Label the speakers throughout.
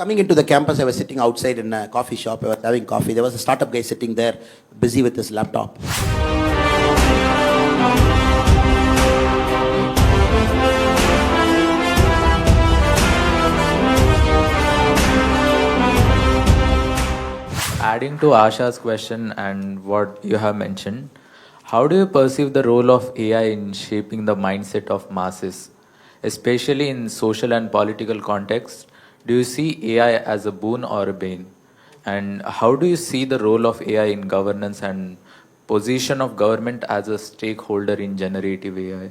Speaker 1: Coming into the campus, I was sitting outside in a coffee shop. I was having coffee. There was a startup guy sitting there, busy with his laptop.
Speaker 2: Adding to Asha's question and what you have mentioned, how do you perceive the role of AI in shaping the mindset of masses, especially in social and political context? Do you see AI as a boon or a bane? And how do you see the role of AI in governance and position of government as a stakeholder in generative AI?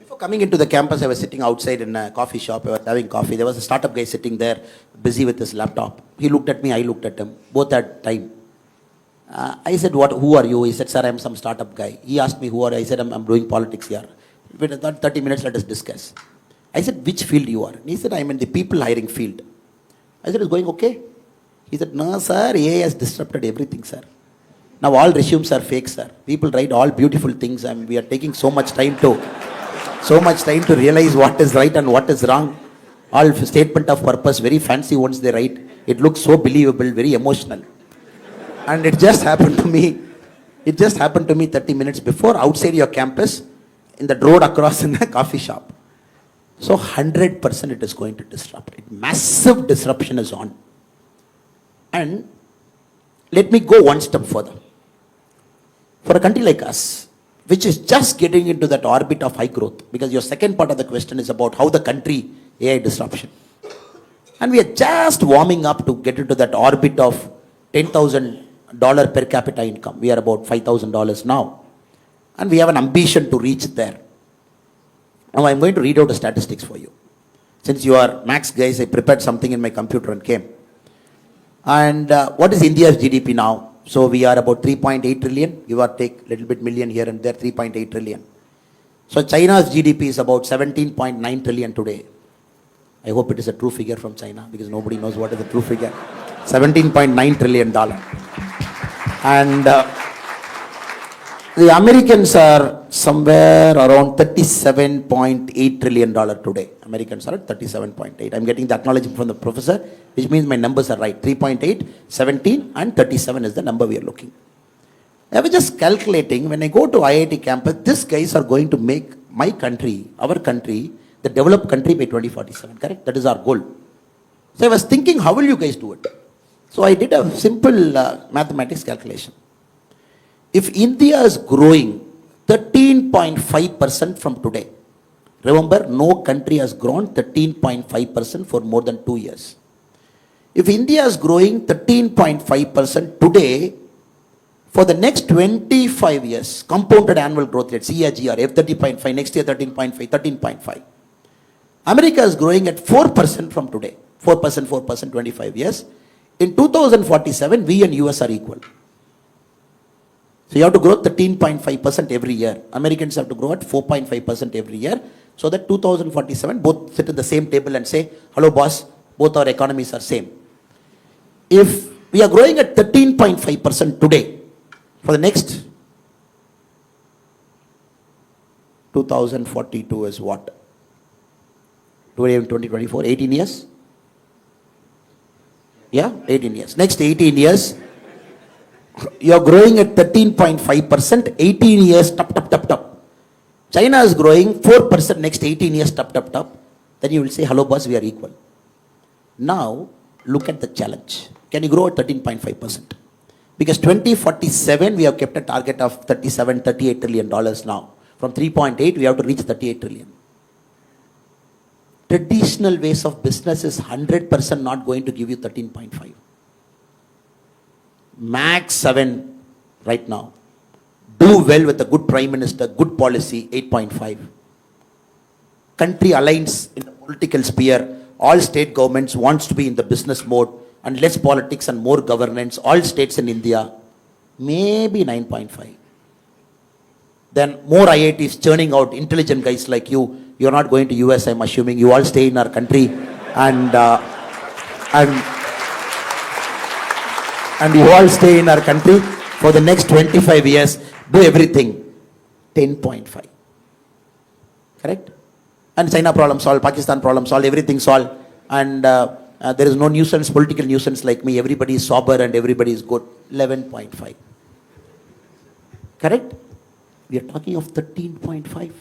Speaker 1: Before coming into the campus, I was sitting outside in a coffee shop. I was having coffee. There was a startup guy sitting there, busy with his laptop. He looked at me, I looked at him. Both had time. I said, who are you? He said, sir, I'm some startup guy. He asked me, who are you? I said, I'm doing politics here. Within 30 minutes, let us discuss. I said, which field you are? And he said, I'm in the people hiring field. I said, it's going okay? He said, no, sir, AI has disrupted everything, sir. Now all resumes are fake, sir. People write all beautiful things and we are taking so much time to realize what is right and what is wrong. All statement of purpose, very fancy ones they write. It looks so believable, very emotional. And it just happened to me 30 minutes before outside your campus in the road across in the coffee shop. So 100% it is going to disrupt. Massive disruption is on. And let me go one step further. For a country like us, which is just getting into that orbit of high growth, because your second part of the question is about how the country AI disruption. And we are just warming up to get into that orbit of $10,000 per capita income. We are about $5,000 now. And we have an ambition to reach there. Now I'm going to read out the statistics for you. Since you are Max guys, I prepared something in my computer and came. And what is India's GDP now? So we are about 3.8 trillion, give or take little bit million here and there, 3.8 trillion. So China's GDP is about 17.9 trillion today. I hope it is a true figure from China because nobody knows what is the true figure. $17.9 trillion. And the Americans are somewhere around $37.8 trillion today. Americans are at 37.8. I'm getting the acknowledgement from the professor, which means my numbers are right. 3.8, 17 and 37 is the number we are looking. I was just calculating, when I go to IIT campus, these guys are going to make my country, our country, the developed country by 2047, correct? That is our goal. So I was thinking, how will you guys do it? So I did a simple mathematics calculation. If India is growing 13.5% from today, remember, no country has grown 13.5% for more than 2 years. If India is growing 13.5% today, for the next 25 years, compounded annual growth rate, CAGR, F30.5, next year 13.5, 13.5. America is growing at 4% from today, 4%, 25 years. In 2047, we and US are equal. So you have to grow 13.5% every year. Americans have to grow at 4.5% every year. So that 2047, both sit at the same table and say, hello boss, both our economies are same. If we are growing at 13.5% today, for the next 2042 is what? Today in 2024, 18 years? Yeah, 18 years. Next 18 years, you are growing at 13.5%, 18 years, top. China is growing 4% next 18 years, top. Then you will say, hello boss, we are equal. Now, look at the challenge. Can you grow at 13.5%? Because 2047, we have kept a target of $38 trillion now. From 3.8, we have to reach 38 trillion. Traditional ways of business is 100% not going to give you 13.5. Max 7 right now. Do well with a good prime minister, good policy, 8.5. Country aligns in the political sphere. All state governments wants to be in the business mode and less politics and more governance. All states in India, maybe 9.5. Then more IITs churning out intelligent guys like you. You're not going to US, I'm assuming. You all stay in our country and you all stay in our country for the next 25 years. Do everything. 10.5. Correct? And China problem solved, Pakistan problem solved, everything solved. And There is no nuisance, political nuisance like me. Everybody is sober and everybody is good. 11.5. Correct? We are talking of 13.5.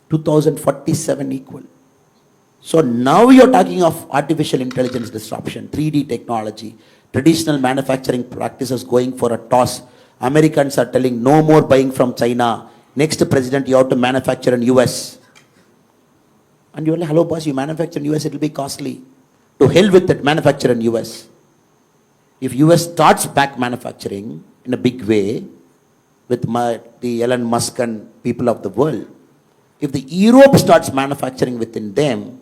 Speaker 1: 2047 equal. So now you're talking of artificial intelligence disruption, 3D technology, traditional manufacturing practices going for a toss. Americans are telling no more buying from China. Next president, you have to manufacture in US. And you're like, hello boss, you manufacture in US, it will be costly. To hell with it, manufacture in US. If US starts back manufacturing in a big way with the Elon Musk and people of the world, if the Europe starts manufacturing within them,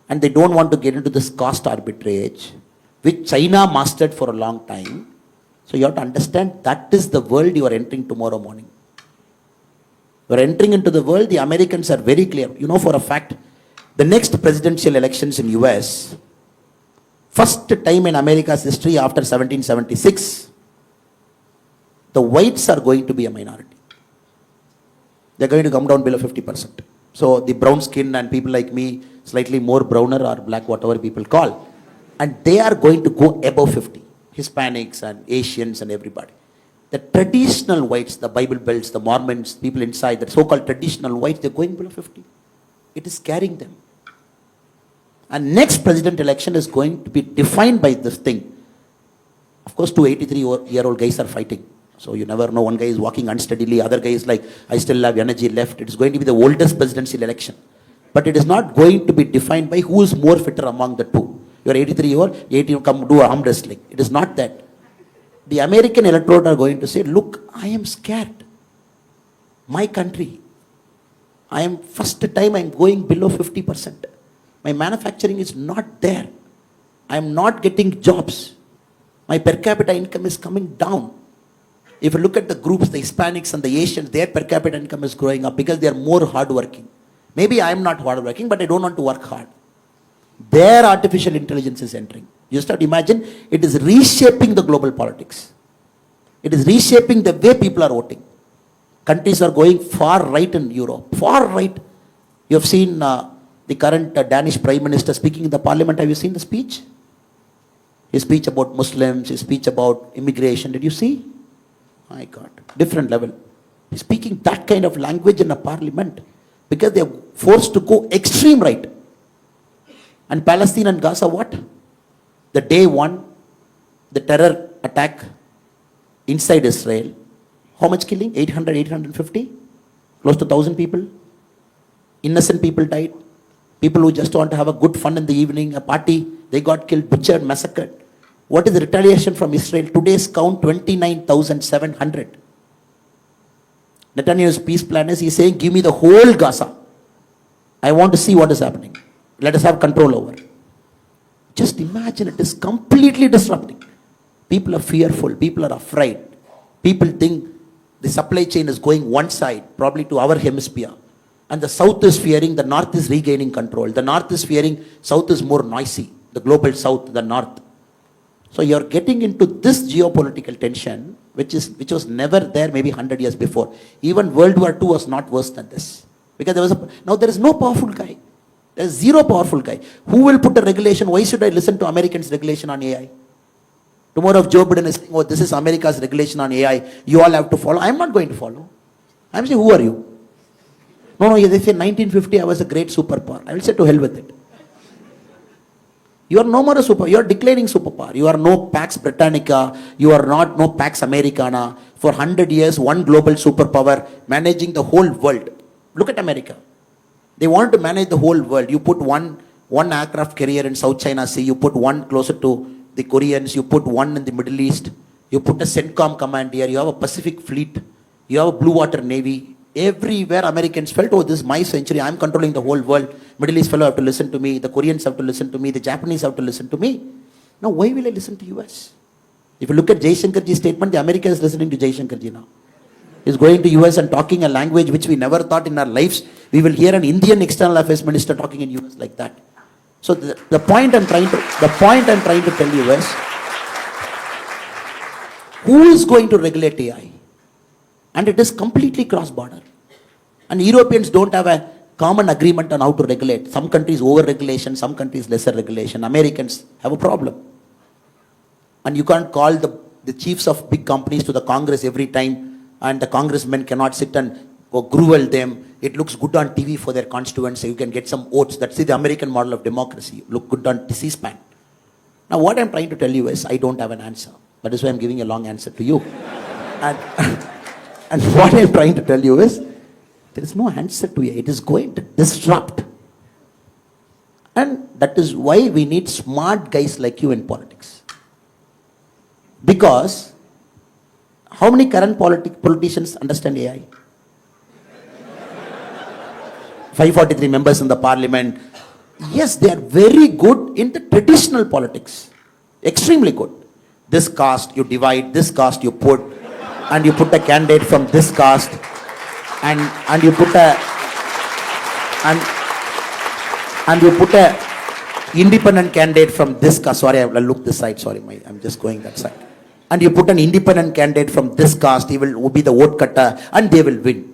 Speaker 1: and they don't want to get into this cost arbitrage, which China mastered for a long time, so you have to understand that is the world you are entering tomorrow morning. You are entering into the world, the Americans are very clear. You know for a fact, the next presidential elections in US, first time in America's history after 1776, the whites are going to be a minority. They're going to come down below 50%. So the brown skin and people like me, slightly more browner or black, whatever people call, and they are going to go above 50. Hispanics and Asians and everybody. The traditional whites, the Bible Belts, the Mormons, people inside, the so-called traditional whites, they're going below 50. It is scaring them. And next president election is going to be defined by this thing. Of course, two 83-year-old guys are fighting. So you never know, one guy is walking unsteadily, other guy is like, I still have energy left. It is going to be the oldest presidential election. But it is not going to be defined by who is more fitter among the two. You are 83-year-old, 80, come do arm wrestling. It is not that. The American electorate are going to say, look, I am scared. My country, first time I am going below 50%. My manufacturing is not there. I am not getting jobs. My per capita income is coming down. If you look at the groups, the Hispanics and the Asians, their per capita income is growing up because they are more hardworking. Maybe I am not hardworking, but I don't want to work hard. Their artificial intelligence is entering. You start to imagine, it is reshaping the global politics. It is reshaping the way people are voting. Countries are going far right in Europe, far right. You have seen the current Danish Prime Minister speaking in the parliament. Have you seen the speech? His speech about Muslims, his speech about immigration. Did you see? My God, different level. He's speaking that kind of language in a parliament because they are forced to go extreme right. And Palestine and Gaza, what? The day one, the terror attack inside Israel. How much killing? 800, 850? Close to 1,000 people. Innocent people died. People who just want to have a good fun in the evening, a party, they got killed, butchered, massacred. What is the retaliation from Israel? Today's count, 29,700. Netanyahu's peace plan is, he's saying, give me the whole Gaza. I want to see what is happening. Let us have control over. Just imagine, it is completely disrupting. People are fearful. People are afraid. People think the supply chain is going one side, probably to our hemisphere. And the south is fearing, the north is regaining control. The north is fearing, south is more noisy. The global south, the north. So you're getting into this geopolitical tension, which was never there maybe 100 years before. Even World War II was not worse than this. Because now there is no powerful guy. There is zero powerful guy. Who will put a regulation? Why should I listen to Americans' regulation on AI? Tomorrow if Joe Biden is saying, oh, this is America's regulation on AI, you all have to follow. I'm not going to follow. I'm saying, who are you? No, they say 1950 I was a great superpower. I will say to hell with it. You are no more a superpower. You are declining superpower. You are no Pax Britannica. You are not no Pax Americana. For 100 years, one global superpower managing the whole world. Look at America. They want to manage the whole world. You put one aircraft carrier in South China Sea. You put one closer to the Koreans. You put one in the Middle East. You put a CENTCOM command here. You have a Pacific fleet. You have a blue water navy. Everywhere Americans felt, oh, this is my century. I'm controlling the whole world. Middle East fellow have to listen to me. The Koreans have to listen to me. The Japanese have to listen to me. Now, why will I listen to US? If you look at Jaishankarji's statement, the America is listening to Jaishankarji now. He's going to US and talking a language which we never thought in our lives. We will hear an Indian external affairs minister talking in US like that. So the point I'm trying to tell you is, who is going to regulate AI? And it is completely cross-border. And Europeans don't have a common agreement on how to regulate. Some countries over-regulation, some countries lesser regulation. Americans have a problem. And you can't call the chiefs of big companies to the Congress every time, and the congressmen cannot sit and grovel them. It looks good on TV for their constituents, so you can get some votes. That's the American model of democracy. Look good on C-SPAN. Now what I'm trying to tell you is, I don't have an answer. That is why I'm giving a long answer to you. And, and what I'm trying to tell you is, there is no answer to it. It is going to disrupt. And that is why we need smart guys like you in politics. Because how many current politicians understand AI? 543 members in the parliament. Yes, they are very good in the traditional politics. Extremely good. This caste you divide, this caste you put, and you put a candidate from this caste, and you put a and you put a independent candidate from this caste. Sorry, I'll look this side. Sorry, I'm just going that side. And you put an independent candidate from this caste, he will be the vote cutter, and they will win.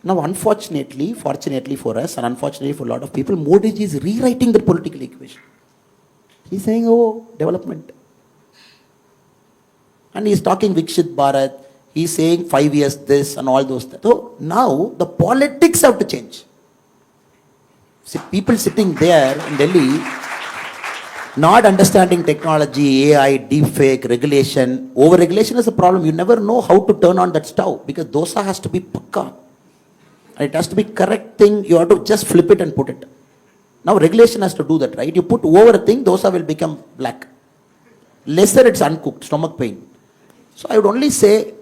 Speaker 1: Now, unfortunately, fortunately for us, and unfortunately for a lot of people, Modi ji is rewriting the political equation. He's saying, oh, development. And he's talking Vikshit Bharat. He's saying 5 years this and all those things. So now the politics have to change. See, people sitting there in Delhi, not understanding technology, AI, deepfake, regulation. Over-regulation is a problem. You never know how to turn on that stove, because dosa has to be pakka. And it has to be correct thing. You have to just flip it and put it. Now regulation has to do that, right? You put over a thing, dosa will become black. Lesser it's uncooked, stomach pain. So I would only say,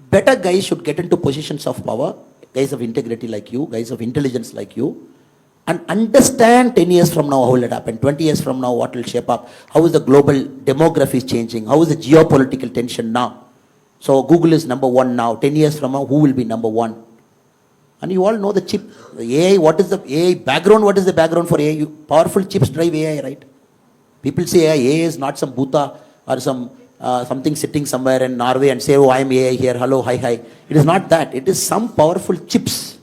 Speaker 1: better guys should get into positions of power, guys of integrity like you, guys of intelligence like you, and understand 10 years from now how will it happen, 20 years from now what will shape up, how is the global demography changing, how is the geopolitical tension now. So Google is number one now, 10 years from now who will be number one? And you all know the chip, the AI, what is the AI background, what is the background for AI? Powerful chips drive AI, right? People say AI is not some bhuta or some something sitting somewhere in Norway and say, oh, I am AI here, hello, hi, hi. It is not that. It is some powerful chips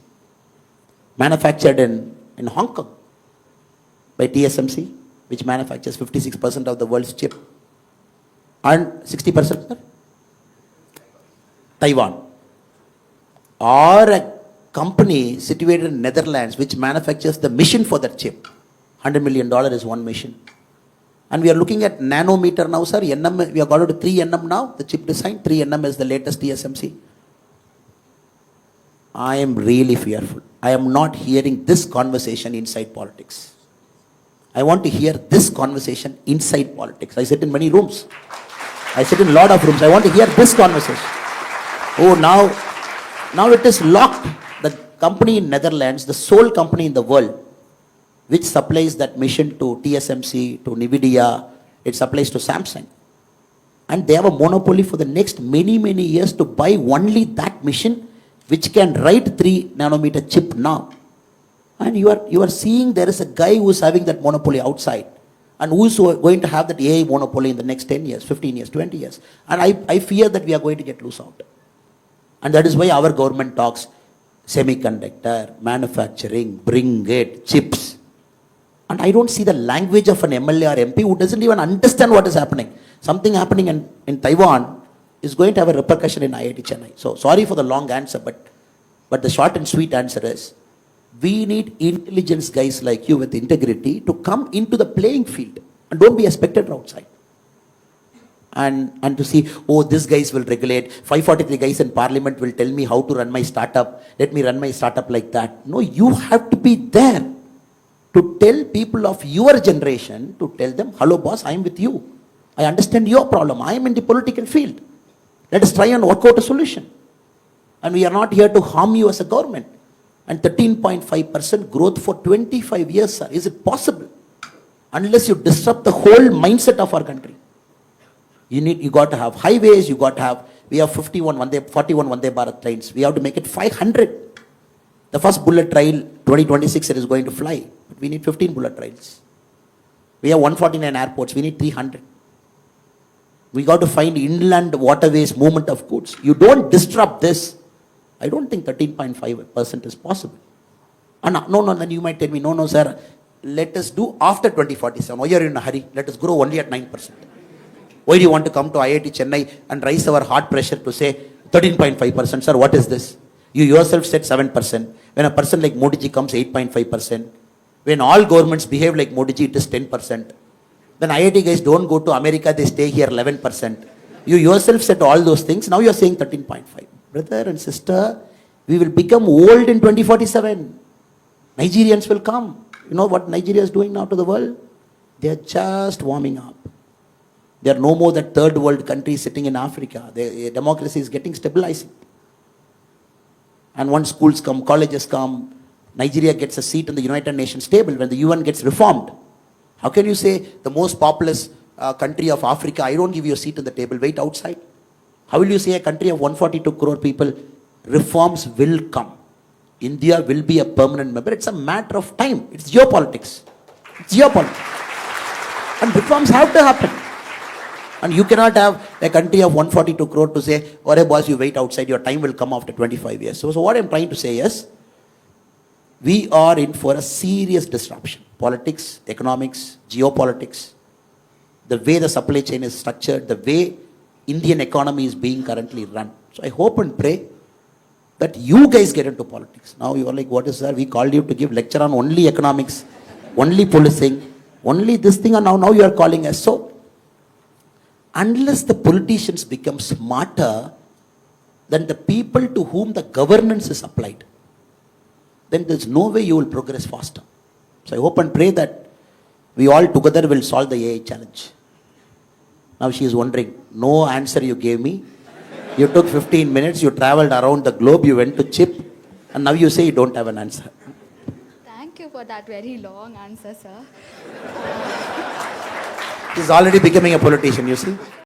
Speaker 1: manufactured in Hong Kong by TSMC, which manufactures 56% of the world's chip. And 60% Taiwan. Or a company situated in Netherlands which manufactures the mission for that chip. $100 million is one mission. And we are looking at nanometer now, sir. NM, we have got to 3 nm now, the chip design. 3 nm is the latest TSMC. I am really fearful. I am not hearing this conversation inside politics. I want to hear this conversation inside politics. I sit in many rooms. I sit in a lot of rooms. I want to hear this conversation. Oh, now it is locked. The company in Netherlands, the sole company in the world which supplies that mission to TSMC, to NVIDIA, it supplies to Samsung. And they have a monopoly for the next many, many years to buy only that mission which can write 3 nanometer chip now. And you are seeing there is a guy who is having that monopoly outside, and who is going to have that AI monopoly in the next 10 years, 15 years, 20 years. And I fear that we are going to get loose out. And that is why our government talks semiconductor, manufacturing, bring it, chips. And I don't see the language of an MLA or MP who doesn't even understand what is happening. Something happening in Taiwan is going to have a repercussion in IIT Chennai. So sorry for the long answer, but the short and sweet answer is, we need intelligence guys like you with integrity to come into the playing field and don't be a spectator outside. And to see, oh, these guys will regulate, 543 guys in parliament will tell me how to run my startup, let me run my startup like that. No, you have to be there to tell people of your generation, to tell them, hello boss, I am with you. I understand your problem. I am in the political field. Let us try and work out a solution. And we are not here to harm you as a government. And 13.5% growth for 25 years, sir. Is it possible? Unless you disrupt the whole mindset of our country. You got to have highways, you got to have, we have 41 Vande Bharat trains. We have to make it 500. The first bullet trail, 2026, it is going to fly. But we need 15 bullet trails. We have 149 airports, we need 300. We got to find inland waterways, movement of goods. You don't disrupt this, I don't think 13.5% is possible. No, then you might tell me, no, sir, let us do after 2047. Why are you in a hurry? Let us grow only at 9%. Why do you want to come to IIT Chennai and raise our heart pressure to say 13.5%? Sir, what is this? You yourself said 7%. When a person like Modi ji comes, 8.5%. When all governments behave like Modi ji, it is 10%. When IIT guys don't go to America, they stay here 11%. You yourself said all those things. Now you are saying 13.5. Brother and sister, we will become old in 2047. Nigerians will come. You know what Nigeria is doing now to the world? They are just warming up. They are no more that third world country sitting in Africa. Democracy is getting stabilizing. And once schools come, colleges come, Nigeria gets a seat in the United Nations table when the UN gets reformed. How can you say the most populous country of Africa, I don't give you a seat in the table, wait outside? How will you say a country of 142 crore people, reforms will come? India will be a permanent member. It's a matter of time. It's geopolitics. It's geopolitics. And reforms have to happen. And you cannot have a country of 142 crore to say, oh, boss, you wait outside, your time will come after 25 years. So what I'm trying to say is, we are in for a serious disruption. Politics, economics, geopolitics, the way the supply chain is structured, the way Indian economy is being currently run. So I hope and pray that you guys get into politics. Now you are like, what is that? We called you to give lecture on only economics, only policing, only this thing, and now you are calling us. So, unless the politicians become smarter than the people to whom the governance is applied, then there's no way you will progress faster. So I hope and pray that we all together will solve the AI challenge. Now she is wondering, no answer you gave me. You took 15 minutes, you traveled around the globe, you went to CHIP, and now you say you don't have an answer.
Speaker 3: Thank you for that very long answer, sir.
Speaker 1: He's already becoming a politician, you see.